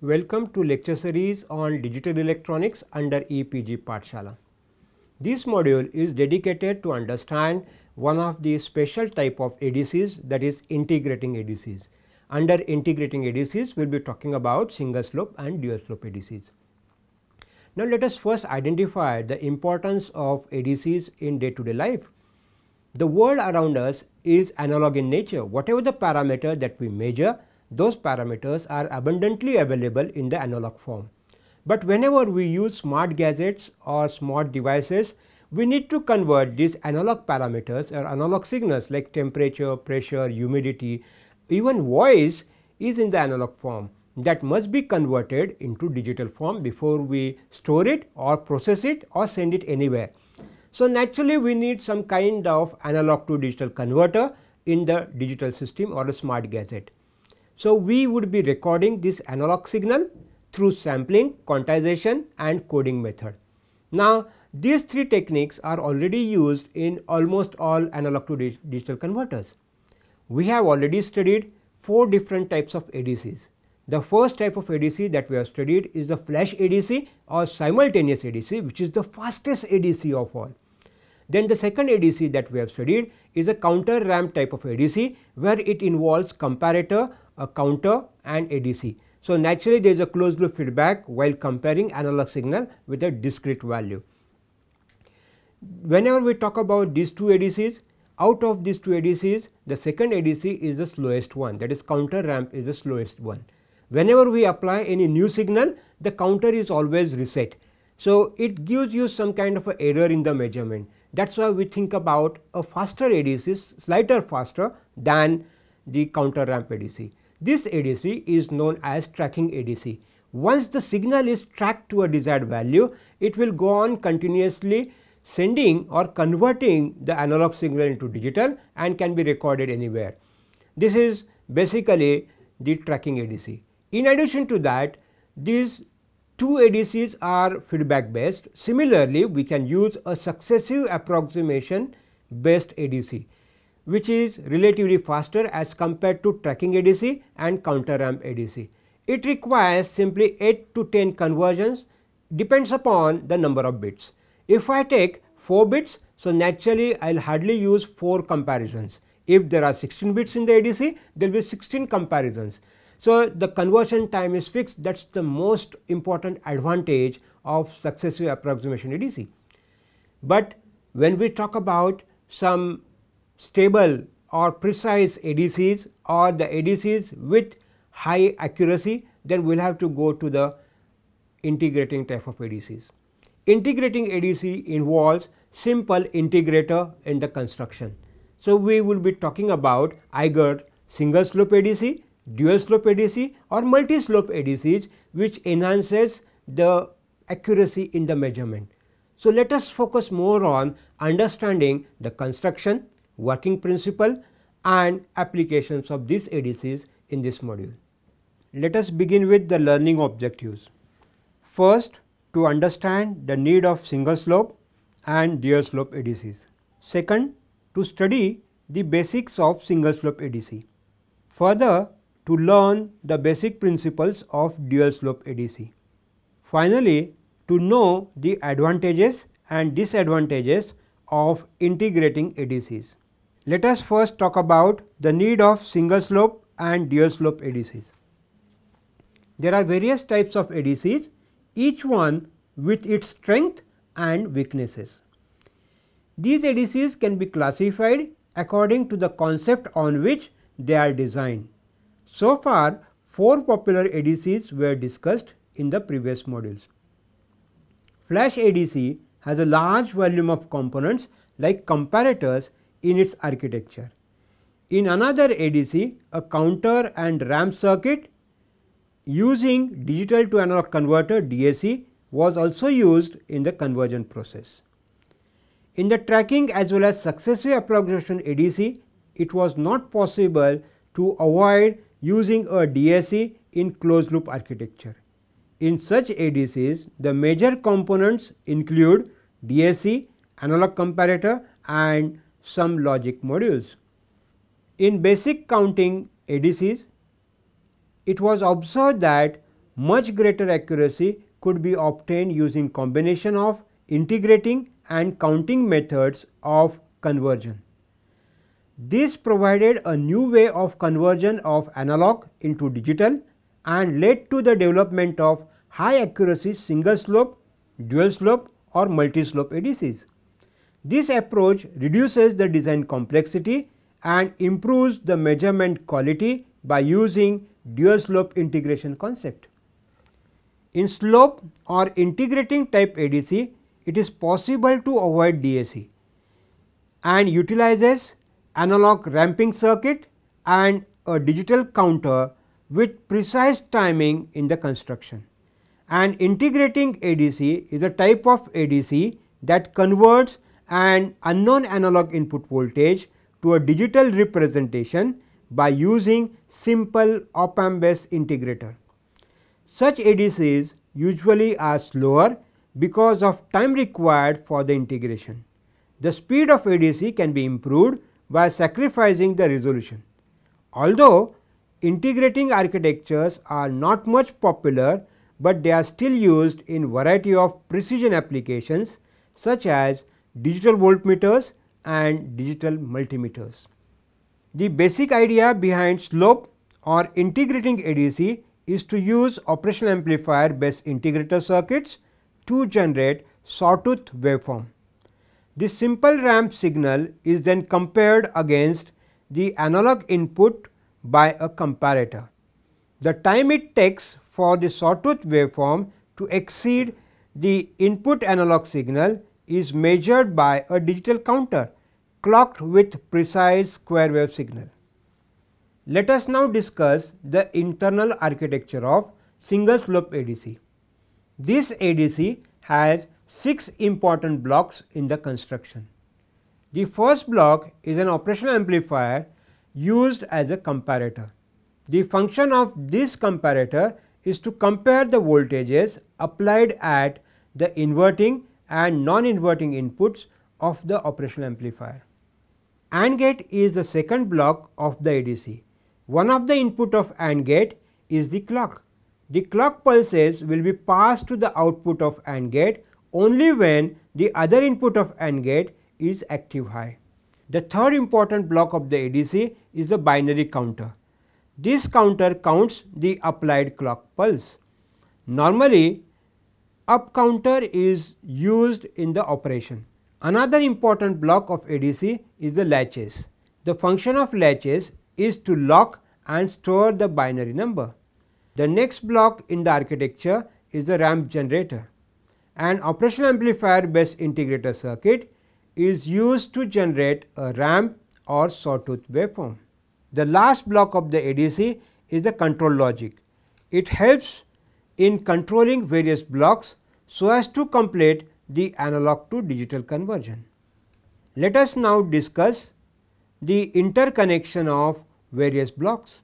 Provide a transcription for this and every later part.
Welcome to lecture series on digital electronics under EPG Pathshala. This module is dedicated to understand one of the special type of ADCs, that is integrating ADCs. Under integrating ADCs, we will be talking about single slope and dual slope ADCs. Now, let us first identify the importance of ADCs in day to day life. The world around us is analog in nature. Whatever the parameter that we measure, those parameters are abundantly available in the analog form. But whenever we use smart gadgets or smart devices, we need to convert these analog parameters or analog signals like temperature, pressure, humidity, even voice is in the analog form, that must be converted into digital form before we store it or process it or send it anywhere. So, naturally we need some kind of analog to digital converter in the digital system or a smart gadget. So, we would be recording this analog signal through sampling, quantization and coding method. Now, these three techniques are already used in almost all analog to digital converters. We have already studied 4 different types of ADCs. The first type of ADC that we have studied is the flash ADC or simultaneous ADC, which is the fastest ADC of all. Then the second ADC that we have studied is a counter ramp type of ADC, where it involves comparator, a counter and ADC. So, naturally there is a closed loop feedback while comparing analog signal with a discrete value. Whenever we talk about these two ADCs, out of these two ADCs, the second ADC is the slowest one, that is counter ramp is the slowest one. Whenever we apply any new signal, the counter is always reset. So, it gives you some kind of a error in the measurement. That is why we think about a faster ADC, slightly faster than the counter ramp ADC. This ADC is known as tracking ADC. Once the signal is tracked to a desired value, it will go on continuously sending or converting the analog signal into digital and can be recorded anywhere. This is basically the tracking ADC. In addition to that, these two ADCs are feedback based. Similarly, we can use a successive approximation based ADC, which is relatively faster as compared to tracking ADC and counter ramp ADC. It requires simply 8 to 10 conversions, depends upon the number of bits. If I take 4 bits, so naturally I will hardly use 4 comparisons. If there are 16 bits in the ADC, there will be 16 comparisons. So, the conversion time is fixed. That is the most important advantage of successive approximation ADC. But when we talk about some stable or precise ADCs or the ADCs with high accuracy, then we will have to go to the integrating type of ADCs. Integrating ADC involves simple integrator in the construction. So, we will be talking about either single slope ADC, dual slope ADC or multi slope ADCs, which enhances the accuracy in the measurement. So, let us focus more on understanding the construction, working principle and applications of these ADCs in this module. Let us begin with the learning objectives. First, to understand the need of single slope and dual slope ADCs. Second, to study the basics of single slope ADC. Further, to learn the basic principles of dual slope ADC. Finally, to know the advantages and disadvantages of integrating ADCs. Let us first talk about the need of single slope and dual slope ADCs. There are various types of ADCs, each one with its strength and weaknesses. These ADCs can be classified according to the concept on which they are designed. So far, 4 popular ADCs were discussed in the previous modules. Flash ADC has a large volume of components like comparators in its architecture. In another ADC, a counter and ramp circuit using digital to analog converter DAC was also used in the conversion process. In the tracking as well as successive approximation ADC, it was not possible to avoid using a DAC in closed loop architecture. In such ADCs, the major components include DAC, analog comparator and some logic modules. In basic counting ADCs, it was observed that much greater accuracy could be obtained using combination of integrating and counting methods of conversion. This provided a new way of conversion of analog into digital and led to the development of high accuracy single slope, dual slope or multi slope ADCs. This approach reduces the design complexity and improves the measurement quality by using dual slope integration concept. In slope or integrating type ADC, it is possible to avoid DAC and utilizes analog ramping circuit and a digital counter with precise timing in the construction. An integrating ADC is a type of ADC that converts an unknown analog input voltage to a digital representation by using simple op-amp based integrator. Such ADCs usually are slower because of time required for the integration. The speed of ADC can be improved by sacrificing the resolution. Although integrating architectures are not much popular, but they are still used in variety of precision applications such as digital voltmeters and digital multimeters. The basic idea behind slope or integrating ADC is to use operational amplifier based integrator circuits to generate sawtooth waveform. This simple ramp signal is then compared against the analog input by a comparator. The time it takes for the sawtooth waveform to exceed the input analog signal is measured by a digital counter clocked with precise square wave signal. Let us now discuss the internal architecture of single slope ADC. This ADC has 6 important blocks in the construction. The first block is an operational amplifier used as a comparator. The function of this comparator is to compare the voltages applied at the inverting and non-inverting inputs of the operational amplifier. AND gate is the second block of the ADC. One of the input of AND gate is the clock. The clock pulses will be passed to the output of AND gate only when the other input of AND gate is active high. The third important block of the ADC is the binary counter. This counter counts the applied clock pulse. Normally, up counter is used in the operation. Another important block of ADC is the latches. The function of latches is to lock and store the binary number. The next block in the architecture is the ramp generator. An operational amplifier based integrator circuit is used to generate a ramp or sawtooth waveform. The last block of the ADC is the control logic. It helps in controlling various blocks so as to complete the analog to digital conversion. Let us now discuss the interconnection of various blocks.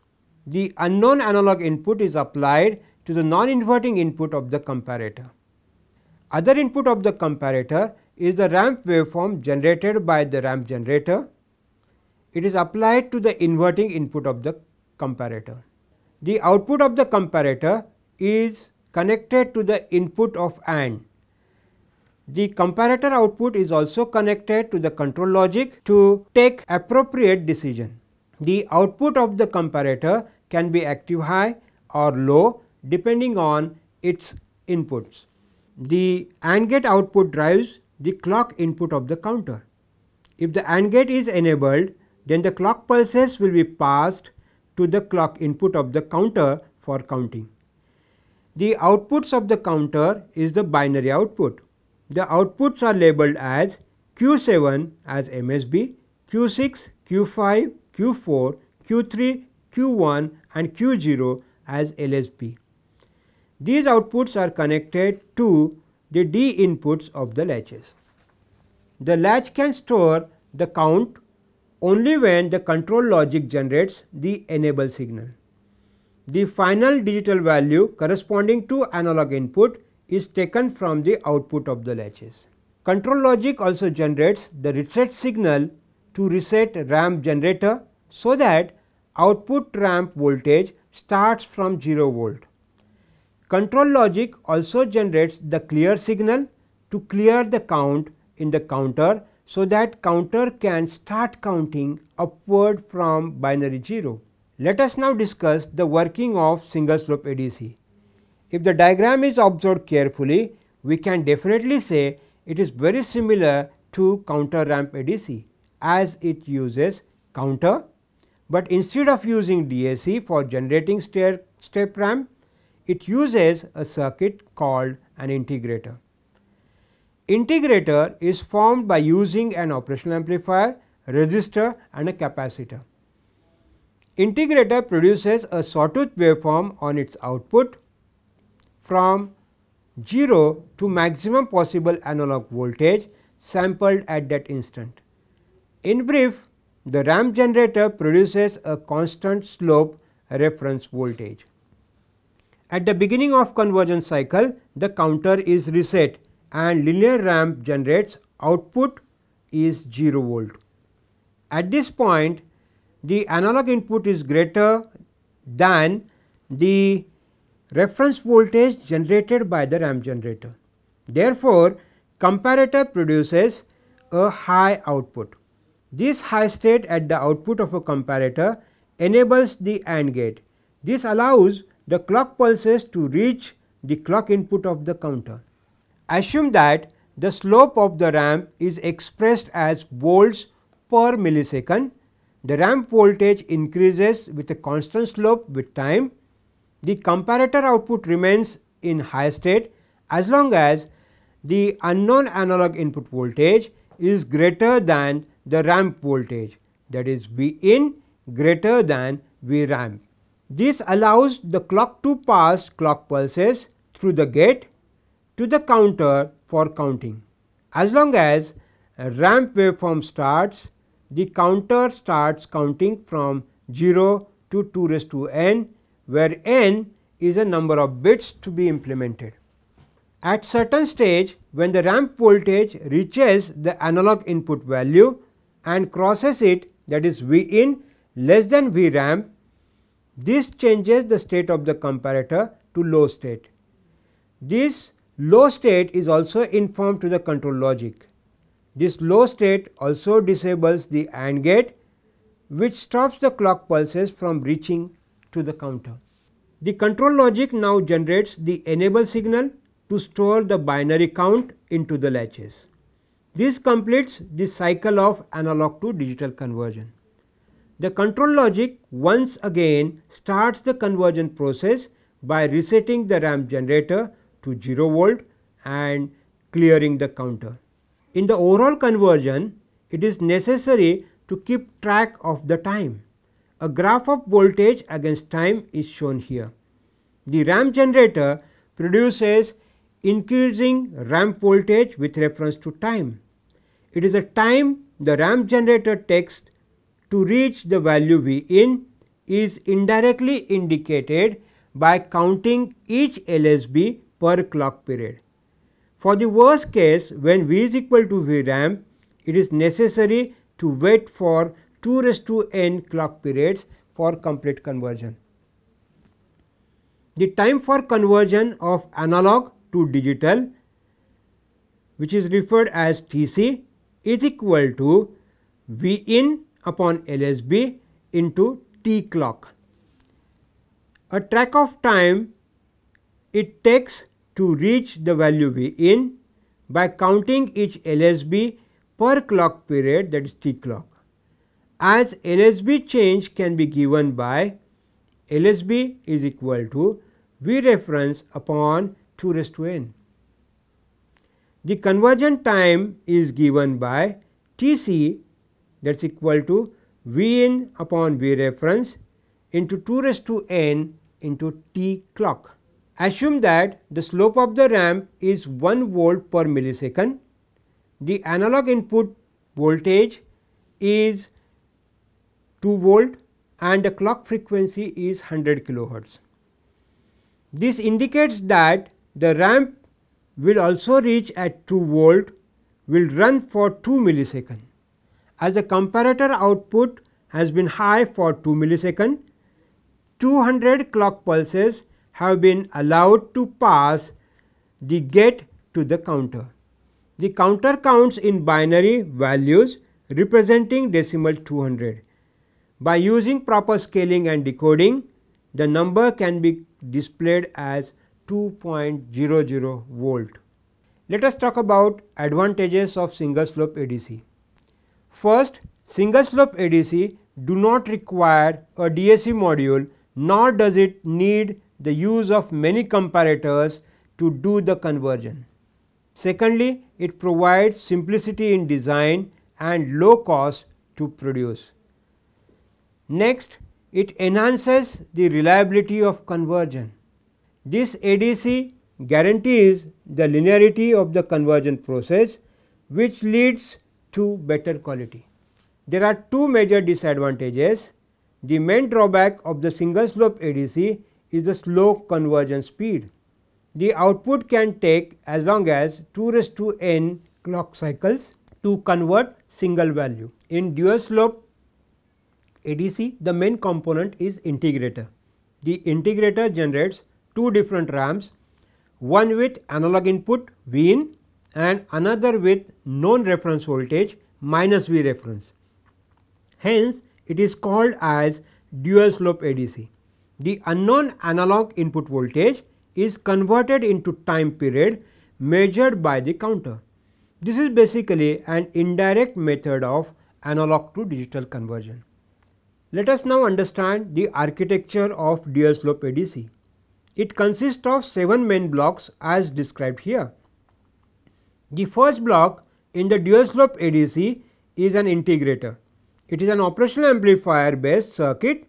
The unknown analog input is applied to the non-inverting input of the comparator. Other input of the comparator is the ramp waveform generated by the ramp generator. It is applied to the inverting input of the comparator. The output of the comparator is connected to the input of AND. The comparator output is also connected to the control logic to take appropriate decision. The output of the comparator can be active high or low depending on its inputs. The AND gate output drives the clock input of the counter. If the AND gate is enabled, then the clock pulses will be passed to the clock input of the counter for counting. The outputs of the counter is the binary output. The outputs are labeled as Q7 as MSB, Q6, Q5, Q4, Q3, Q1 and Q0 as LSB. These outputs are connected to the D inputs of the latches. The latch can store the count only when the control logic generates the enable signal. The final digital value corresponding to analog input is taken from the output of the latches. Control logic also generates the reset signal to reset ramp generator so that output ramp voltage starts from 0 volt. Control logic also generates the clear signal to clear the count in the counter, so that counter can start counting upward from binary 0. Let us now discuss the working of single slope ADC. If the diagram is observed carefully, we can definitely say it is very similar to counter ramp ADC, as it uses counter, but instead of using DAC for generating step ramp, it uses a circuit called an integrator. Integrator is formed by using an operational amplifier, resistor and a capacitor. Integrator produces a sawtooth waveform on its output from 0 to maximum possible analog voltage sampled at that instant. In brief, the ramp generator produces a constant slope reference voltage. At the beginning of conversion cycle, the counter is reset and linear ramp generates output is 0 volt. At this point, the analog input is greater than the reference voltage generated by the ramp generator. Therefore, comparator produces a high output. This high state at the output of a comparator enables the AND gate. This allows the clock pulses to reach the clock input of the counter. Assume that the slope of the ramp is expressed as volts per millisecond. The ramp voltage increases with a constant slope with time. The comparator output remains in high state as long as the unknown analog input voltage is greater than the ramp voltage, that is V in greater than V ramp. This allows the clock to pass clock pulses through the gate to the counter for counting. As long as a ramp waveform starts, the counter starts counting from 0 to 2 raised to n, where n is a number of bits to be implemented. At certain stage, when the ramp voltage reaches the analog input value and crosses it, that is V in less than V ramp, this changes the state of the comparator to low state. This low state is also informed to the control logic. This low state also disables the AND gate, which stops the clock pulses from reaching to the counter. The control logic now generates the enable signal to store the binary count into the latches. This completes the cycle of analog to digital conversion. The control logic once again starts the conversion process by resetting the ramp generator to 0 volt and clearing the counter. In the overall conversion, it is necessary to keep track of the time. A graph of voltage against time is shown here. The ramp generator produces increasing ramp voltage with reference to time. It is the time the ramp generator takes to reach the value V in is indirectly indicated by counting each LSB per clock period. For the worst case, when V is equal to V ramp, it is necessary to wait for 2 raised to n clock periods for complete conversion. The time for conversion of analog to digital, which is referred as TC, is equal to V in upon LSB into T clock. A track of time it takes to reach the value V in by counting each LSB per clock period, that is T clock. As LSB change can be given by LSB is equal to V reference upon 2 raised to n. The conversion time is given by TC, that is equal to V in upon V reference into 2 raised to n into T clock. Assume that the slope of the ramp is 1 volt per millisecond. The analog input voltage is 2 volt and the clock frequency is 100 kilohertz. This indicates that the ramp will also reach at 2 volt, will run for 2 milliseconds. As the comparator output has been high for 2 milliseconds, 200 clock pulses have been allowed to pass the gate to the counter. The counter counts in binary values representing decimal 200. By using proper scaling and decoding, the number can be displayed as 2.00 volt. Let us talk about advantages of single slope ADC. First, single slope ADC do not require a DAC module, nor does it need the use of many comparators to do the conversion. Secondly, it provides simplicity in design and low cost to produce. Next, it enhances the reliability of conversion. This ADC guarantees the linearity of the conversion process, which leads to better quality. There are two major disadvantages. The main drawback of the single slope ADC is the slow conversion speed. The output can take as long as 2n clock cycles to convert single value. In dual slope ADC, the main component is integrator. The integrator generates two different ramps, one with analog input Vin and another with known reference voltage minus V reference. Hence, it is called as dual slope ADC. The unknown analog input voltage is converted into time period measured by the counter. This is basically an indirect method of analog to digital conversion. Let us now understand the architecture of dual slope ADC. It consists of 7 main blocks as described here. The first block in the dual slope ADC is an integrator. It is an operational amplifier based circuit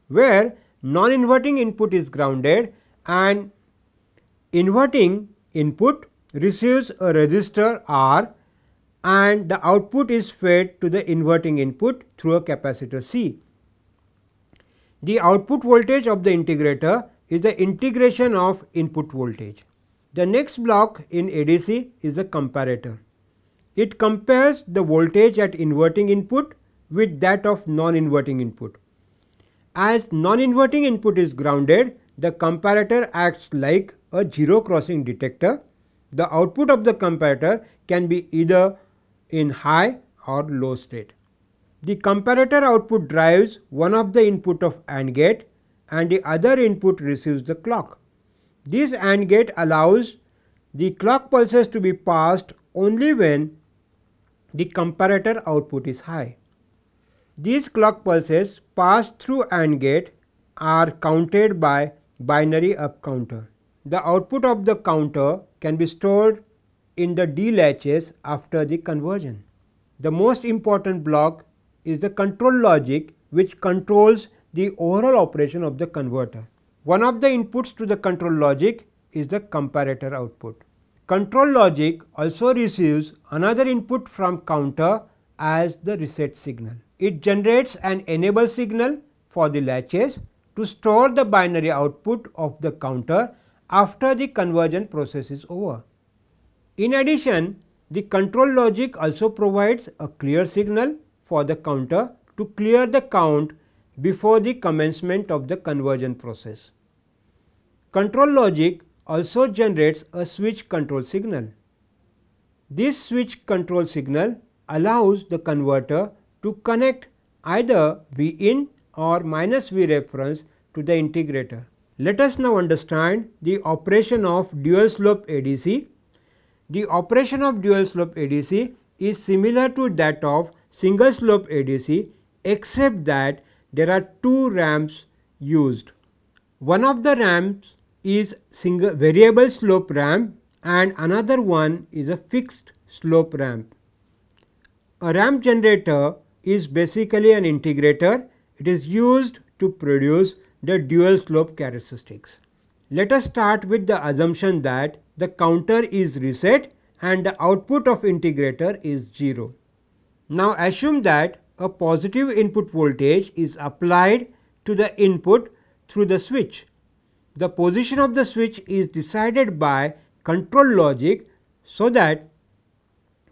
where non-inverting input is grounded and inverting input receives a resistor R and the output is fed to the inverting input through a capacitor C. The output voltage of the integrator is the integration of input voltage. The next block in ADC is the comparator. It compares the voltage at inverting input with that of non-inverting input. As non-inverting input is grounded, the comparator acts like a zero crossing detector. The output of the comparator can be either in high or low state. The comparator output drives one of the input of AND gate and the other input receives the clock. This AND gate allows the clock pulses to be passed only when the comparator output is high. These clock pulses passed through AND gate are counted by binary up counter. The output of the counter can be stored in the D latches after the conversion. The most important block is the control logic, which controls the overall operation of the converter. One of the inputs to the control logic is the comparator output. Control logic also receives another input from counter as the reset signal. It generates an enable signal for the latches to store the binary output of the counter after the conversion process is over. In addition, the control logic also provides a clear signal for the counter to clear the count before the commencement of the conversion process. Control logic also generates a switch control signal. This switch control signal allows the converter to connect either Vin or minus V reference to the integrator. Let us now understand the operation of dual slope ADC. The operation of dual slope ADC is similar to that of single slope ADC, except that there are two ramps used. One of the ramps is single variable slope ramp and another one is a fixed slope ramp. A ramp generator is basically an integrator. It is used to produce the dual slope characteristics. Let us start with the assumption that the counter is reset and the output of integrator is 0. Now assume that a positive input voltage is applied to the input through the switch. The position of the switch is decided by control logic so that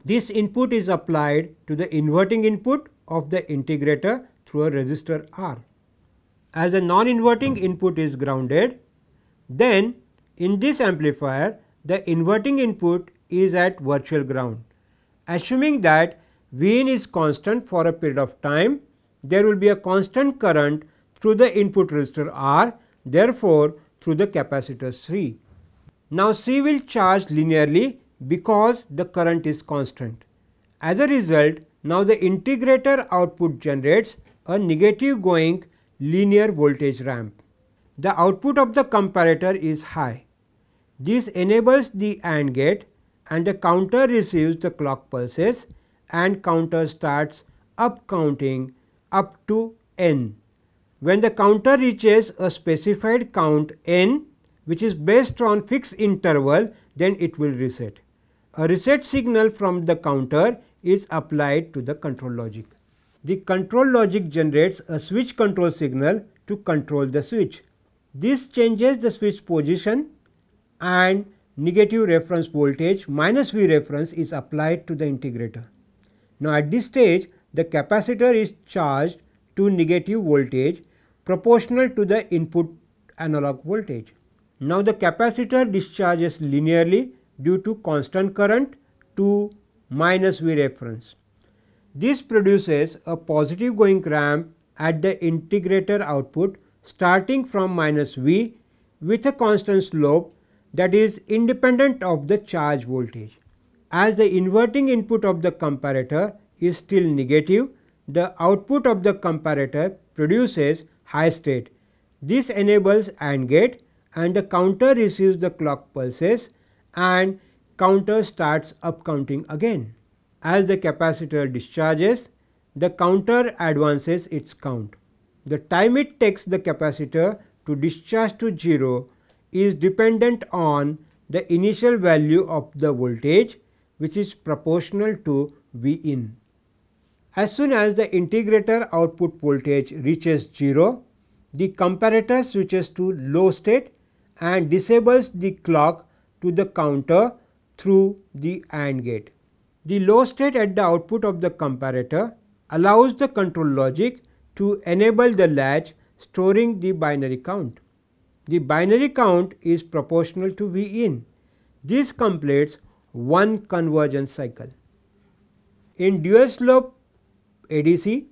this input is applied to the inverting input of the integrator through a resistor R. As the non-inverting input is grounded, Then in this amplifier the inverting input is at virtual ground. Assuming that Vin is constant for a period of time, there will be a constant current through the input resistor R, therefore through the capacitor C. Now C will charge linearly because the current is constant. As a result, now the integrator output generates a negative going linear voltage ramp. The output of the comparator is high. This enables the AND gate and the counter receives the clock pulses and counter starts up counting up to n. When the counter reaches a specified count n, which is based on fixed interval, then it will reset. A reset signal from the counter is applied to the control logic. The control logic generates a switch control signal to control the switch. This changes the switch position and negative reference voltage minus V reference is applied to the integrator. Now at this stage the capacitor is charged to negative voltage proportional to the input analog voltage. Now the capacitor discharges linearly due to constant current to minus V reference. This produces a positive going ramp at the integrator output starting from minus V with a constant slope that is independent of the charge voltage. As the inverting input of the comparator is still negative, the output of the comparator produces high state. This enables AND gate and the counter receives the clock pulses and counter starts up counting again. As the capacitor discharges, the counter advances its count. The time it takes the capacitor to discharge to 0 is dependent on the initial value of the voltage, which is proportional to V in. As soon as the integrator output voltage reaches 0, the comparator switches to low state and disables the clock to the counter through the AND gate. The low state at the output of the comparator allows the control logic to enable the latch storing the binary count. The binary count is proportional to V in. This completes one conversion cycle. In dual slope ADC,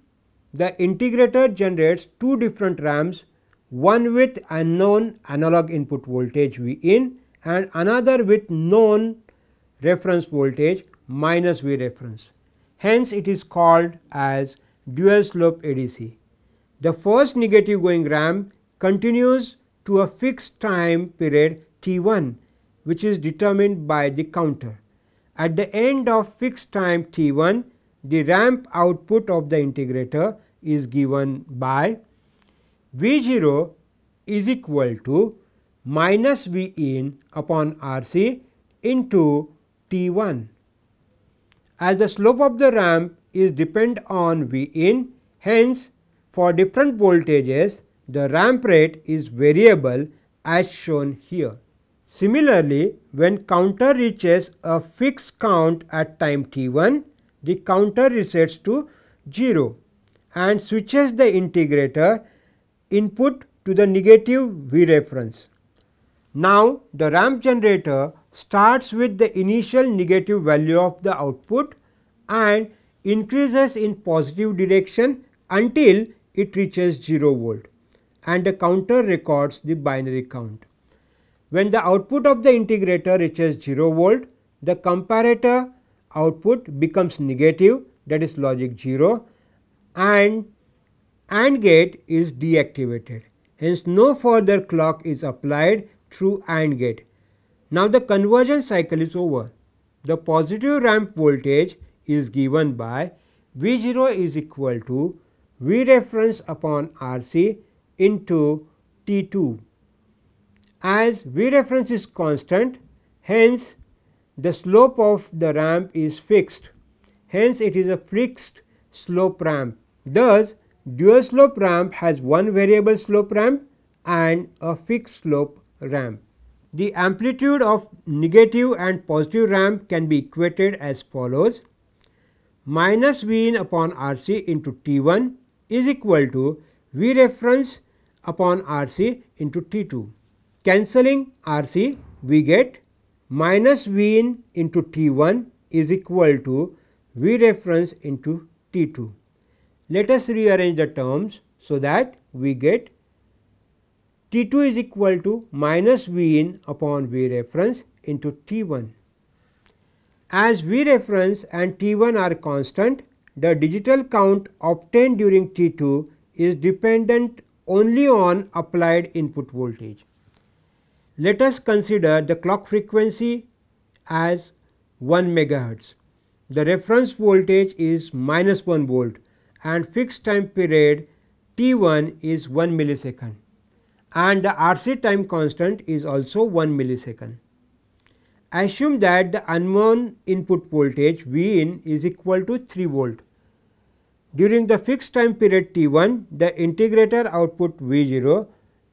the integrator generates two different ramps, one with unknown analog input voltage V in and another with known reference voltage minus V reference. Hence it is called as dual slope ADC. The first negative going ramp continues to a fixed time period T1, which is determined by the counter. At the end of fixed time T1, the ramp output of the integrator is given by V0 is equal to minus V in upon RC into T1. As the slope of the ramp is dependent on V in, hence for different voltages the ramp rate is variable as shown here. Similarly, when counter reaches a fixed count at time T1, the counter resets to 0 and switches the integrator input to the negative V reference. Now the ramp generator starts with the initial negative value of the output and increases in positive direction until it reaches 0 volt, and the counter records the binary count. When the output of the integrator reaches 0 volt, the comparator output becomes negative, that is logic 0, and AND gate is deactivated. Hence no further clock is applied through AND gate. Now the conversion cycle is over. The positive ramp voltage is given by V0 is equal to V reference upon RC into T2. As V reference is constant, hence the slope of the ramp is fixed. Hence it is a fixed slope ramp. Thus dual slope ramp has one variable slope ramp and a fixed slope ramp. The amplitude of negative and positive ramp can be equated as follows: minus V in upon RC into T1 is equal to V reference upon RC into T2. Cancelling RC, we get minus V in into T1 is equal to V reference into T2. Let us rearrange the terms so that we get T2 is equal to minus V in upon V reference into T1. As V reference and T1 are constant, the digital count obtained during T2 is dependent only on applied input voltage. Let us consider the clock frequency as 1 megahertz. The reference voltage is minus 1 volt and fixed time period T1 is 1 millisecond, and the RC time constant is also 1 millisecond. Assume that the unknown input voltage V in is equal to 3 volt. During the fixed time period T1, the integrator output V0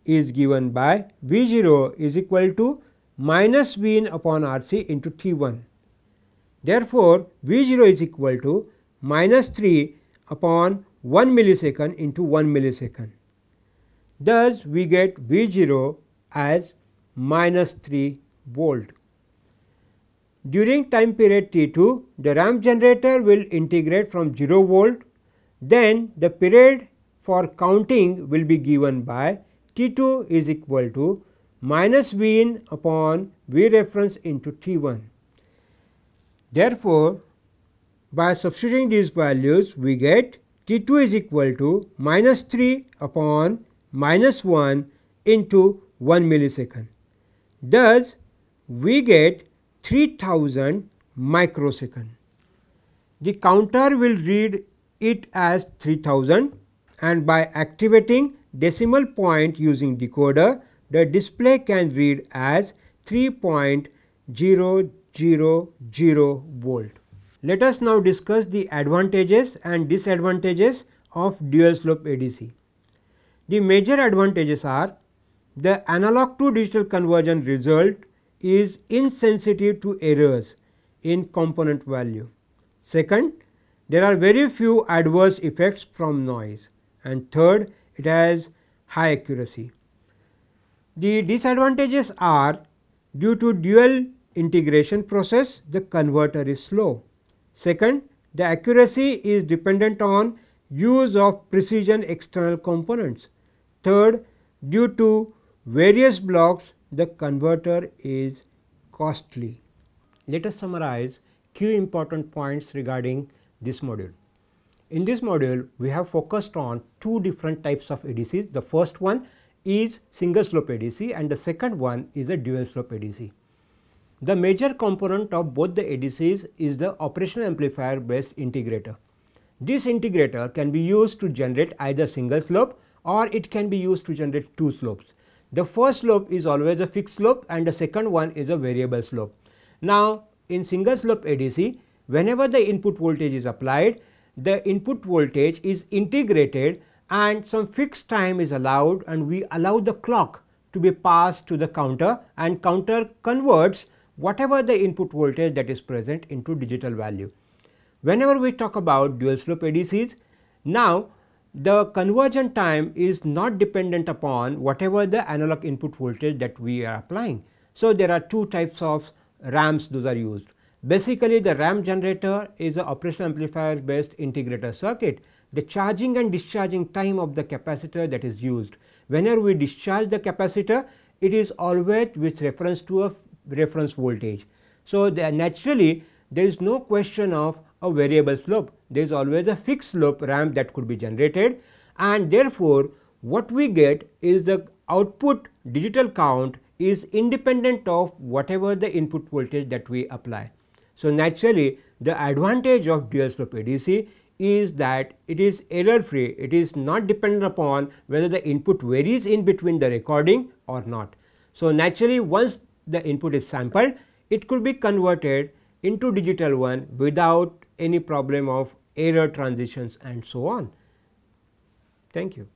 is given by V0 is equal to minus V in upon RC into T1. Therefore, V0 is equal to minus 3 upon 1 millisecond into 1 millisecond. Thus, we get V0 as minus 3 volt. During time period T2, the ramp generator will integrate from 0 volt. Then the period for counting will be given by T2 is equal to minus V in upon V reference into T1. Therefore, by substituting these values, we get T2 is equal to minus 3 upon minus 1 into 1 millisecond. Thus, we get 3000 microsecond. The counter will read it as 3000, and by activating decimal point using decoder, the display can read as 3.000 volt. Let us now discuss the advantages and disadvantages of dual slope ADC. The major advantages are: the analog to digital conversion result is insensitive to errors in component value. Second, there are very few adverse effects from noise, and third, it has high accuracy. The disadvantages are: due to dual integration process, the converter is slow. Second, the accuracy is dependent on use of precision external components. Third, due to various blocks, the converter is costly. Let us summarize few important points regarding this module. In this module, we have focused on two different types of ADCs. The first one is single slope ADC and the second one is a dual slope ADC. The major component of both the ADCs is the operational amplifier based integrator. This integrator can be used to generate either single slope or it can be used to generate two slopes. The first slope is always a fixed slope and the second one is a variable slope. Now, in single slope ADC, whenever the input voltage is applied, the input voltage is integrated and some fixed time is allowed, and we allow the clock to be passed to the counter, and counter converts whatever the input voltage that is present into digital value. Whenever we talk about dual slope ADCs, now the conversion time is not dependent upon whatever the analog input voltage that we are applying. So, there are two types of ramps those are used. Basically, the ramp generator is an operational amplifier based integrator circuit. The charging and discharging time of the capacitor that is used. Whenever we discharge the capacitor, it is always with reference to a reference voltage. So, naturally there is no question of a variable slope, there is always a fixed slope ramp that could be generated, and therefore, what we get is the output digital count is independent of whatever the input voltage that we apply. So, naturally the advantage of dual slope ADC is that it is error free, it is not dependent upon whether the input varies in between the recording or not. So, naturally once the input is sampled, it could be converted into digital one without any problem of error transitions and so on. Thank you.